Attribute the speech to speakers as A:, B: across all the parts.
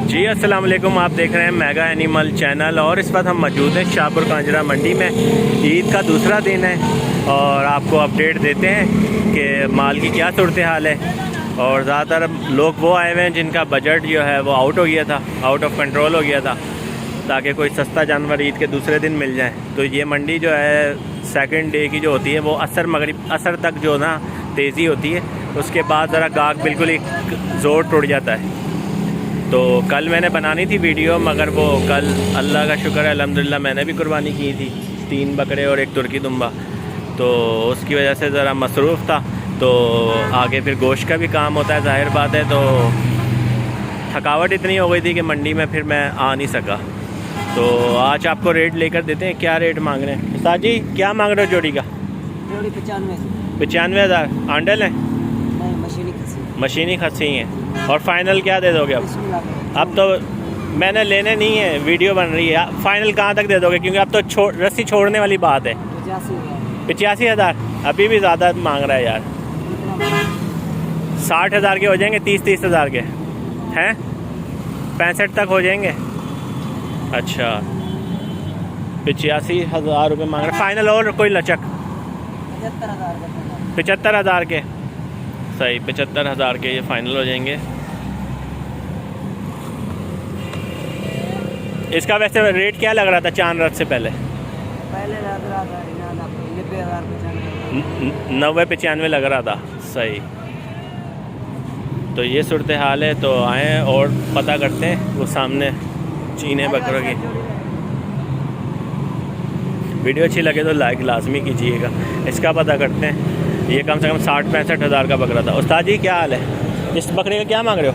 A: जी अस्सलाम वालेकुम, आप देख रहे हैं मेगा एनिमल चैनल और इस वक्त हम मौजूद हैं शाहपुर कांजरा मंडी में। ईद का दूसरा दिन है और आपको अपडेट देते हैं कि माल की क्या सूरत हाल है। और ज़्यादातर लोग वो आए हुए हैं जिनका बजट जो है वो आउट हो गया था, आउट ऑफ कंट्रोल हो गया था, ताकि कोई सस्ता जानवर ईद के दूसरे दिन मिल जाए। तो ये मंडी जो है सेकंड डे की जो होती है वो असर तक जो ना तेज़ी होती है, उसके बाद ज़रा गाहक बिल्कुल ही ज़ोर टूट जाता है। तो कल मैंने बनानी थी वीडियो, मगर वो कल अल्लाह का शुक्र है अल्हम्दुलिल्लाह मैंने भी कुर्बानी की थी, 3 बकरे और 1 तुर्की दुम्बा, तो उसकी वजह से ज़रा मसरूफ़ था। तो आगे फिर गोश्त का भी काम होता है, ज़ाहिर बात है। तो थकावट इतनी हो गई थी कि मंडी में फिर मैं आ नहीं सका। तो आज आपको रेट लेकर देते हैं। क्या रेट मांग रहे हैं उस्ताद जी? क्या मांग रहे हो जोड़ी का?
B: जोड़ी
A: 95,000। आंडल है? मशीनी खस्सी हैं। और फाइनल क्या दे दोगे अब तो मैंने लेने नहीं है, वीडियो बन रही है। फाइनल कहाँ तक दे दोगे, क्योंकि अब तो रस्सी छोड़ने वाली बात है। 85,000 अभी भी ज़्यादा मांग रहा है यार। 60,000 के हो जाएंगे, 30,000 के हैं, 65 तक हो जाएंगे। अच्छा 85,000 रुपये मांग रहे फाइनल। और कोई लचक? 75,000 के। सही, 75,000 के ये फाइनल हो जाएंगे। इसका वैसे रेट क्या लग रहा था चांद रात से पहले? 90-95 लग रहा था। सही, तो ये सूरत हाल है। तो आएँ और पता करते हैं। वो सामने चीने बकरों की वीडियो अच्छी लगे तो लाइक लाजमी कीजिएगा। इसका पता करते हैं। ये कम से कम 60-65 हज़ार का बकरा था। उस्ताद जी क्या हाल है? इस बकरे का क्या मांग रहे हो?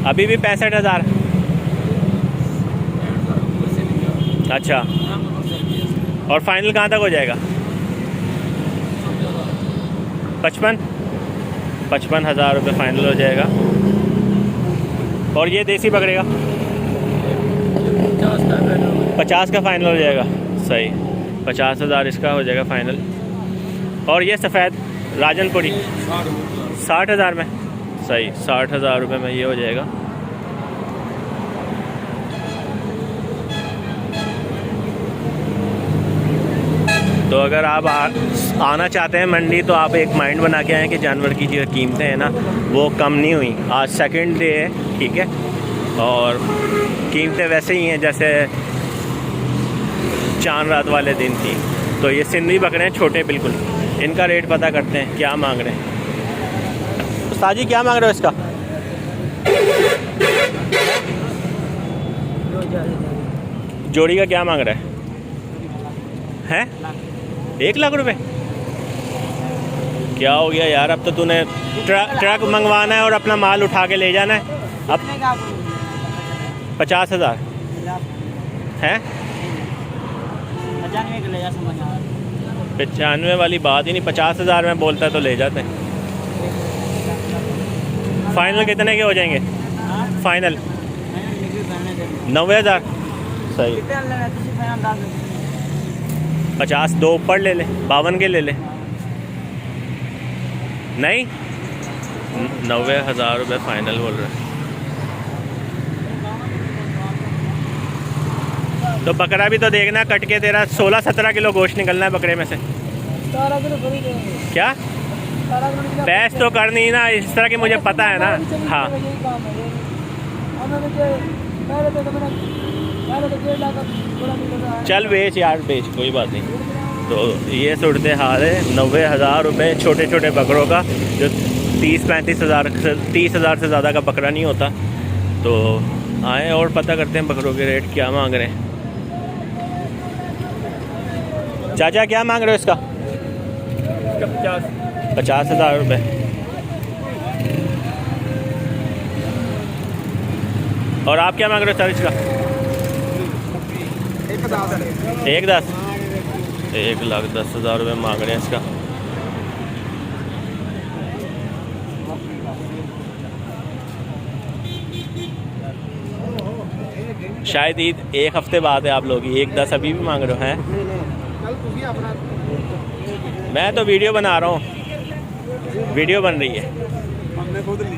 A: अभी भी 65,000। अच्छा, और फाइनल कहाँ तक हो जाएगा? 55,000 रुपये फाइनल हो जाएगा। और ये देसी बकरे का 50 का फाइनल हो जाएगा। सही, 50,000 इसका हो जाएगा फाइनल। और ये सफ़ेद राजनपुरी 60,000 में। सही, 60,000 रुपये में ये हो जाएगा। तो अगर आप आना चाहते हैं मंडी, तो आप एक माइंड बना के आएँ कि जानवर की जो कीमतें हैं ना वो कम नहीं हुई। आज सेकंड डे है, ठीक है, और कीमतें वैसे ही हैं जैसे चांद रात वाले दिन थी। तो ये सिंधी बकरे हैं, छोटे बिल्कुल। इनका रेट पता करते हैं क्या मांग रहे हैं। उस्ताद जी क्या मांग रहे हो इसका? जोड़ी का क्या मांग रहा है? 1 लाख रुपए? क्या हो गया यार, अब तो तूने ट्रक मंगवाना है और अपना माल उठा के ले जाना है। अब 50,000 है? 95 वाली बात ही नहीं, 50,000 में बोलता है तो ले जाते हैं। फाइनल कितने के हो जाएंगे? फाइनल 90,000। सही, 50 दो ऊपर ले ले, 52 के ले ले। नहीं, 90,000 रुपये फाइनल बोल रहे हैं। तो बकरा भी तो देखना कट के, तेरा 16-17 किलो गोश्त निकलना है बकरे में से। क्या बहस तो करनी ना इस तरह की, मुझे पता है ना। हाँ, चल बेच यार, बेच, कोई बात नहीं। तो ये सूरत हाल है। 90,000 रुपये छोटे छोटे बकरों का, जो 30-35,000 30,000 से ज़्यादा का बकरा नहीं होता। तो आए और पता करते हैं बकरों के रेट क्या मांग रहे हैं। चाचा क्या मांग रहे हो इसका? 50,000 रुपये। और आप क्या मांग रहे हो सर इसका? 1,10,000। 1,10,000 रुपये मांग रहे हैं इसका। शायद ईद 1 हफ्ते बाद है आप लोग 1,10 अभी भी मांग रहे हो हैं? मैं तो वीडियो बना रहा हूँ, वीडियो बन रही है।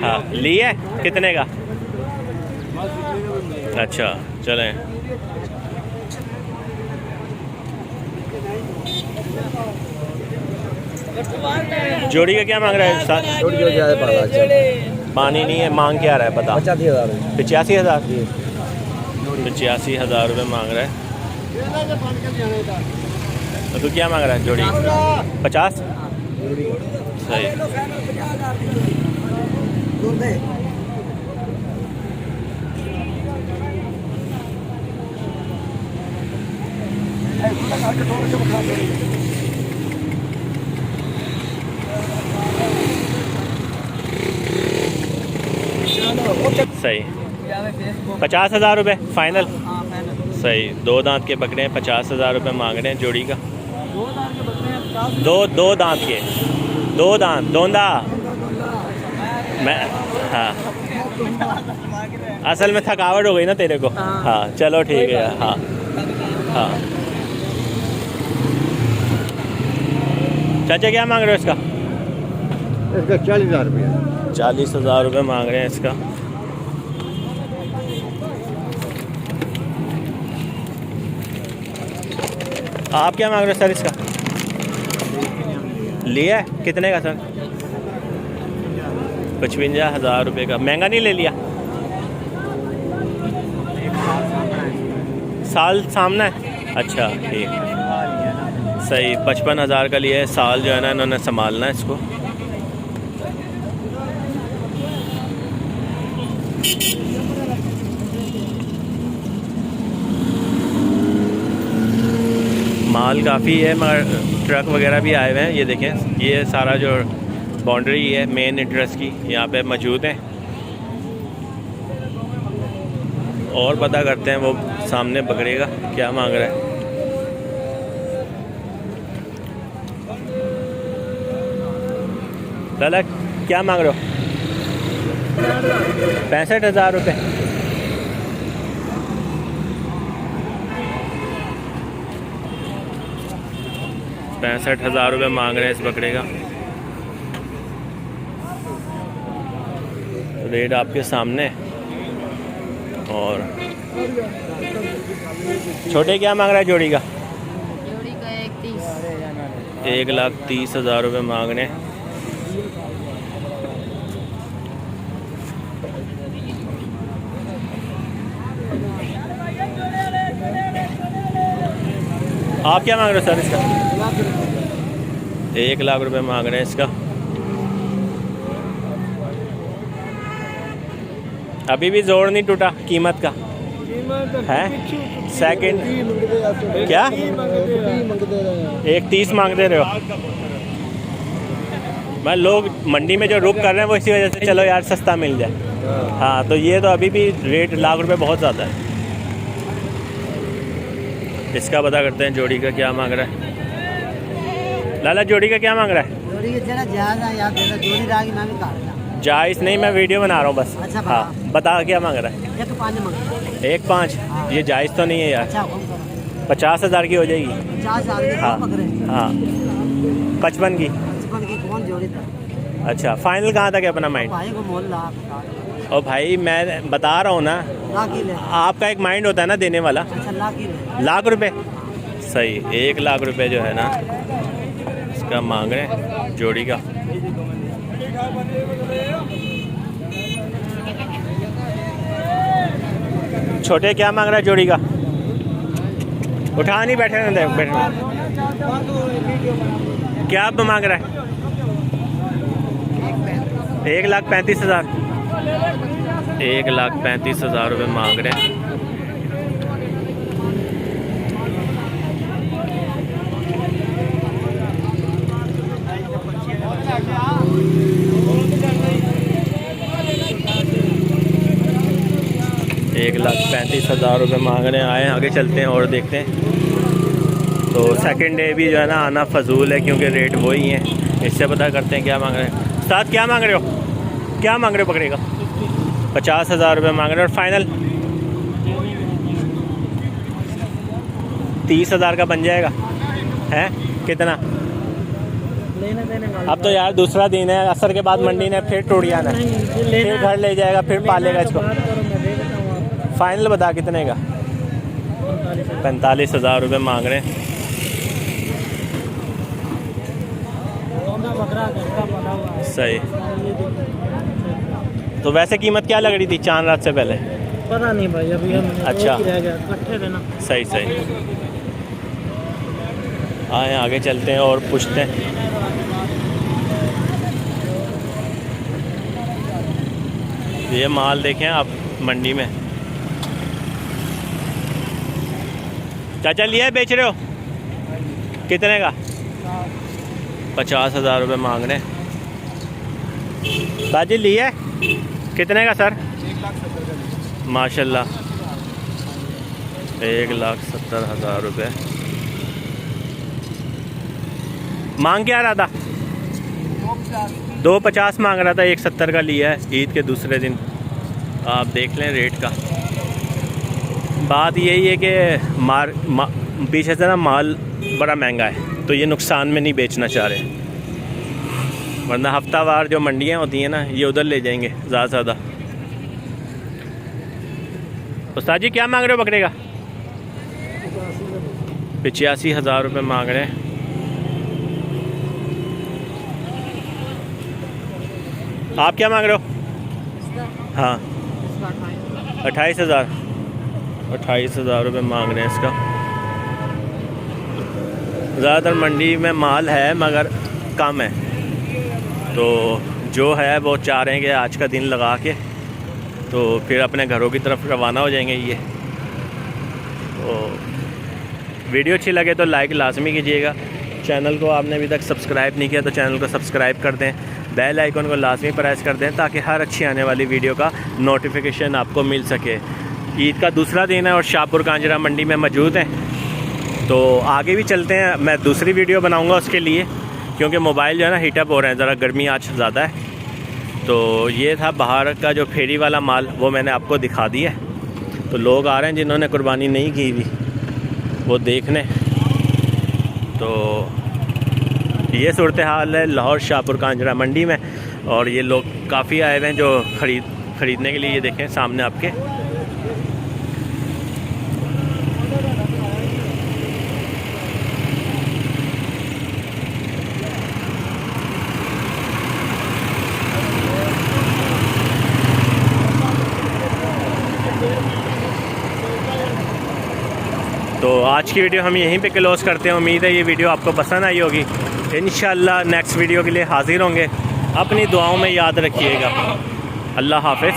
A: हाँ, ली है कितने का? अच्छा चलें। जोड़ी का क्या मांग रहा है साथ?
B: जोड़ी जो
A: पानी नहीं है, मांग क्या रहा है पता? 85,000। 85,000 रुपये मांग रहा है। तो तू क्या मांग रहा है जोड़ी? 50। सही। सही। 50,000 रुपये फाइनल। सही। 2 दांत के पकड़े हैं, 50,000 रुपये मांग रहे हैं जोड़ी का। दो दांत के, 2 दांत दोंदा। मैं हाँ, असल में थकावट हो गई ना तेरे को। हाँ चलो ठीक है। हाँ हाँ। चाचा क्या मांग रहे हो इसका?
B: 40,000 रुपये।
A: 40,000 रुपये मांग रहे हैं इसका। आप क्या मांग रहे हो सर इसका? लिया है? कितने का सर? 55,000 रुपये का। महंगा नहीं ले लिया? साल सामना है। अच्छा ठीक है। सही। 55,000 का लिया है। साल जो है ना इन्होंने संभालना है इसको। माल काफ़ी है मगर ट्रक वगैरह भी आए हुए हैं। ये देखें, ये सारा जो बाउंड्री है मेन एड्रेस की यहाँ पे मौजूद है। और पता करते हैं वो सामने बकरेगा क्या मांग रहा है। लाला क्या मांग रहे हो? 65,000 रुपये। ₹65,000 मांग रहे हैं इस बकरे का। रेट आपके सामने। और छोटे क्या मांग रहा है जोड़ी का?
C: जोड़ी का 1,30,000।
A: 1,30,000 रुपये मांग रहे हैं। आप क्या मांग रहे हो सर इसका? 1,00,000 रुपये मांग रहे हैं इसका। अभी भी जोड़ नहीं टूटा कीमत का है। सेकंड क्या 1,30 मांग दे रहे हो? मैं लोग मंडी में जो रुक कर रहे हैं वो इसी वजह से चलो यार सस्ता मिल जाए। हाँ तो ये तो अभी भी रेट ₹1,00,000 बहुत ज़्यादा है। इसका पता करते हैं जोड़ी का क्या मांग रहा है। लाला जोड़ी का क्या मांग रहा है?
C: जोड़ी के जरा ज्यादा याद देना, जोड़ी रागी ना भी काटना।
A: जायज़ नहीं, मैं वीडियो बना रहा हूँ बस।
C: अच्छा
A: हाँ बता क्या मांग रहा है?
C: 1,5 मांग।
A: 1,5? ये जायज़ तो नहीं है यार।
C: अच्छा कम करो।
A: 50,000 की हो जाएगी।
C: 50,000 के
A: हाँ
C: पकड़े।
A: हाँ 55 की।
C: 55 की कौन जोड़ी था?
A: अच्छा फाइनल कहाँ तक है अपना माइंड?
C: भाई को मोल ला।
A: और भाई मैं बता रहा हूँ ना,
C: लाख ही ले।
A: आपका एक माइंड होता है ना देने वाला।
C: अच्छा लाख ही ले।
A: ₹1,00,000 सही। ₹1,00,000 जो है ना इसका मांग रहे हैं जोड़ी का। छोटे क्या मांग रहा है जोड़ी का? उठा नहीं बैठे ना बैठे। क्या मांग रहा है? 1,35,000। 1,35,000 रुपये मांग रहे हैं। ₹1,35,000 मांग रहे हैं। आए आगे चलते हैं और देखते हैं। तो सेकंड डे भी जो है ना आना फजूल है क्योंकि रेट वही हैं। इससे पता करते हैं क्या मांग रहे हैं। साथ क्या मांग रहे हो? क्या मांग रहे हो पकड़ेगा? 50,000 मांग रहे हैं। और फाइनल 30,000 का बन जाएगा है? कितना? अब तो यार दूसरा दिन है, असर के बाद मंडी ने फिर टूट जाना है, फिर घर ले जाएगा, फिर पालेगा इसको। फाइनल बता कितने का? 45,000 रुपये मांग रहे हैं। सही। तो वैसे कीमत क्या लग रही थी चांद रात से पहले?
C: पता नहीं भाई, अभी हम
A: अच्छा।
C: इकट्ठे थे ना।
A: सही सही। आए आगे चलते हैं और पूछते हैं। ये माल देखें आप मंडी में। चाचा लिया है, बेच रहे हो? कितने का? 50,000 रुपये मांग रहे हैं। बाजी लिया है? कितने का सर?
C: 1,70,000
A: माशाल्लाह, 1,70,000 रुपये मांग क्या रहा था? 250 मांग रहा था, 1,70 का लिया है ईद के दूसरे दिन। आप देख लें रेट का। बात यही है कि पीछे से ना माल बड़ा महंगा है, तो ये नुकसान में नहीं बेचना चाह रहे, वरना हफ्तावार जो मंडियाँ होती हैं ना, ये उधर ले जाएंगे ज़्यादा से ज़्यादा। उस्ताद जी क्या मांग रहे हो बकरे का? 85,000 रुपये मांग रहे हैं। आप क्या मांग रहे हो? हाँ 28,000। 28,000 रुपये मांग रहे हैं इसका। ज़्यादातर मंडी में माल है मगर कम है, तो जो है वो चाह रहे हैं कि आज का दिन लगा के तो फिर अपने घरों की तरफ रवाना हो जाएंगे। ये तो वीडियो अच्छी लगे तो लाइक लाजमी कीजिएगा। चैनल को आपने अभी तक सब्सक्राइब नहीं किया तो चैनल को सब्सक्राइब कर दें, बेल आइकन को लाजमी प्रेस कर दें ताकि हर अच्छी आने वाली वीडियो का नोटिफिकेशन आपको मिल सके। ईद का दूसरा दिन है और शाहपुर कांजरा मंडी में मौजूद हैं, तो आगे भी चलते हैं। मैं दूसरी वीडियो बनाऊंगा उसके लिए, क्योंकि मोबाइल जो है ना हीटअप हो रहे हैं, ज़रा गर्मी आज ज़्यादा है। तो ये था बाहर का जो फेरी वाला माल, वो मैंने आपको दिखा दिया है। तो लोग आ रहे हैं जिन्होंने कुर्बानी नहीं की हुई, वो देखने। तो ये सूरत हाल है लाहौर शाहपुर कांजरा मंडी में, और ये लोग काफ़ी आए हुए हैं जो ख़रीदने के लिए। ये देखें सामने आपके। तो आज की वीडियो हम यहीं पे क्लोज़ करते हैं। उम्मीद है ये वीडियो आपको पसंद आई होगी। इंशाल्लाह नेक्स्ट वीडियो के लिए हाज़िर होंगे। अपनी दुआओं में याद रखिएगा। अल्लाह हाफ़िज़।